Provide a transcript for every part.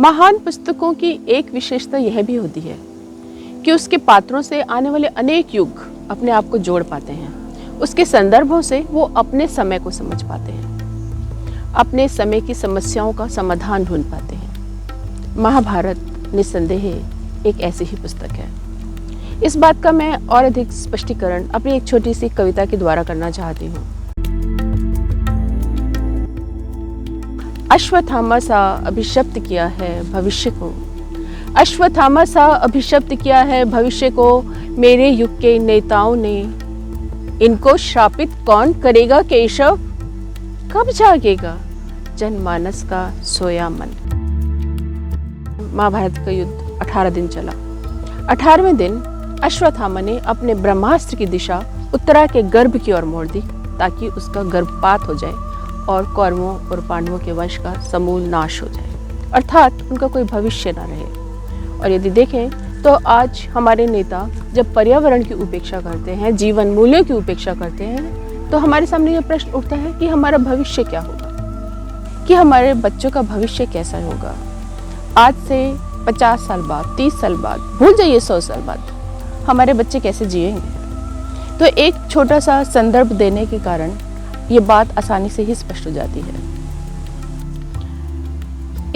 महान पुस्तकों की एक विशेषता यह भी होती है कि उसके पात्रों से आने वाले अनेक युग अपने आप को जोड़ पाते हैं। उसके संदर्भों से वो अपने समय को समझ पाते हैं, अपने समय की समस्याओं का समाधान ढूंढ पाते हैं। महाभारत निस्संदेह एक ऐसी ही पुस्तक है। इस बात का मैं और अधिक स्पष्टीकरण अपनी एक छोटी सी कविता के द्वारा करना चाहती हूँ। अश्वत्थामा सा अभिशप्त किया है भविष्य को, अश्वत्थामा सा अभिशप्त किया है भविष्य को मेरे युग के नेताओं ने। इनको श्रापित कौन करेगा केशव, कब जागेगा जनमानस का सोया मन। महाभारत का युद्ध 18 दिन चला। 18वें दिन अश्वत्थामा ने अपने ब्रह्मास्त्र की दिशा उत्तरा के गर्भ की ओर मोड़ दी ताकि उसका गर्भपात हो जाए और कौरवों और पांडवों के वंश का समूल नाश हो जाए, अर्थात उनका कोई भविष्य ना रहे। और यदि देखें तो आज हमारे नेता जब पर्यावरण की उपेक्षा करते हैं, जीवन मूल्यों की उपेक्षा करते हैं, तो हमारे सामने यह प्रश्न उठता है कि हमारा भविष्य क्या होगा, कि हमारे बच्चों का भविष्य कैसा होगा। आज से 50 साल बाद, 30 साल बाद, भूल जाइए 100 साल बाद, हमारे बच्चे कैसे जिएंगे। तो एक छोटा सा संदर्भ देने के कारण ये बात आसानी से ही स्पष्ट हो जाती है।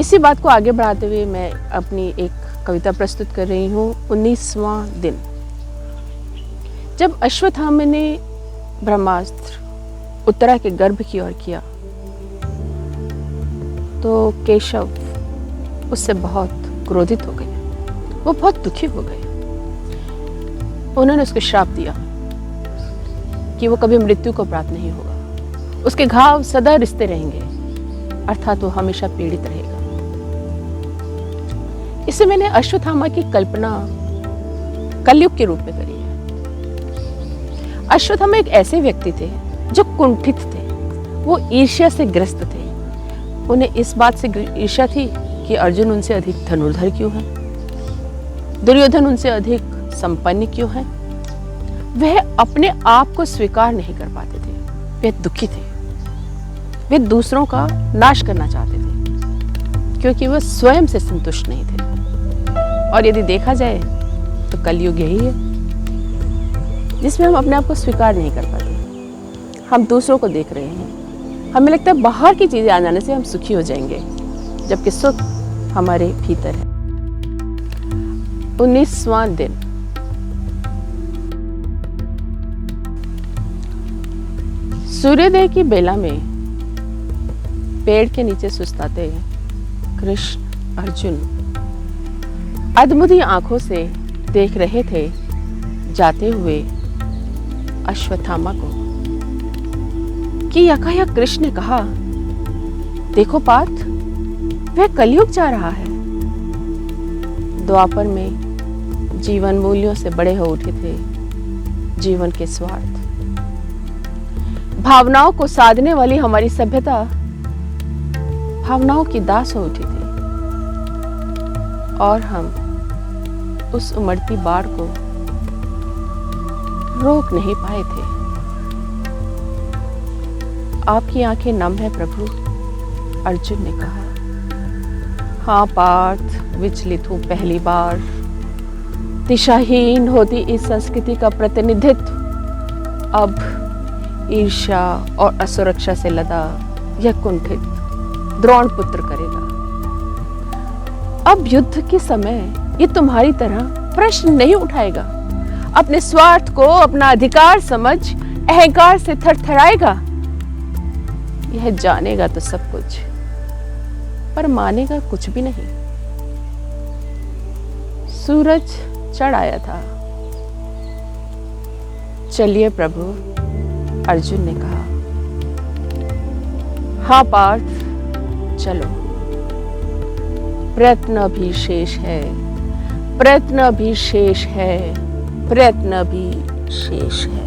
इसी बात को आगे बढ़ाते हुए मैं अपनी एक कविता प्रस्तुत कर रही हूँ। 19वां दिन। जब अश्वत्थामा ने ब्रह्मास्त्र उत्तरा के गर्भ की ओर किया तो केशव उससे बहुत क्रोधित हो गए, वो बहुत दुखी हो गए। उन्होंने उसको श्राप दिया कि वो कभी मृत्यु को प्राप्त नहीं होगा, उसके घाव सदा रिश्ते रहेंगे, अर्थात वो हमेशा पीड़ित रहेगा। इससे मैंने अश्वत्थामा की कल्पना कलयुग के रूप में करी है। अश्वत्थामा एक ऐसे व्यक्ति थे जो कुंठित थे, वो ईर्ष्या से ग्रस्त थे। उन्हें इस बात से ईर्ष्या थी कि अर्जुन उनसे अधिक धनुर्धर क्यों है, दुर्योधन उनसे अधिक संपन्न क्यों है। वह अपने आप को स्वीकार नहीं कर पाते थे, वे दुखी थे, वे दूसरों का नाश करना चाहते थे क्योंकि वह स्वयं से संतुष्ट नहीं थे। और यदि देखा जाए तो कलयुग यही है जिसमें हम अपने आप को स्वीकार नहीं कर पाते। हम दूसरों को देख रहे हैं, हमें लगता है बाहर की चीजें आ जाने से हम सुखी हो जाएंगे, जबकि सुख हमारे भीतर है। 19वां दिन। सूर्योदय की बेला में पेड़ के नीचे सुस्ताते कृष्ण अर्जुन अधमुधी आंखों से देख रहे थे जाते हुए अश्वत्थामा को कि यकायक कृष्ण ने कहा, देखो पार्थ, वह कलयुग जा रहा है। द्वापर में जीवन मूल्यों से बड़े हो उठे थे जीवन के स्वार्थ। भावनाओं को साधने वाली हमारी सभ्यता भावनाओं की दास हो उठी थी और हम उस उमड़ती बाढ़ को रोक नहीं पाए थे। आपकी आंखें नम है प्रभु, अर्जुन ने कहा। हाँ पार्थ, विचलित हूं पहली बार। दिशाहीन होती इस संस्कृति का प्रतिनिधित्व अब ईर्ष्या और असुरक्षा से लदा यह कुंठित द्रोण पुत्र करेगा। अब युद्ध के समय ये तुम्हारी तरह प्रश्न नहीं उठाएगा, अपने स्वार्थ को अपना अधिकार समझ अहंकार से थरथराएगा। यह जानेगा तो सब कुछ, पर मानेगा कुछ भी नहीं। सूरज चढ़ आया था। चलिए प्रभु, अर्जुन ने कहा। हाँ पार्थ, चलो। प्रयत्न भी शेष है, प्रयत्न भी शेष है, प्रयत्न भी शेष है।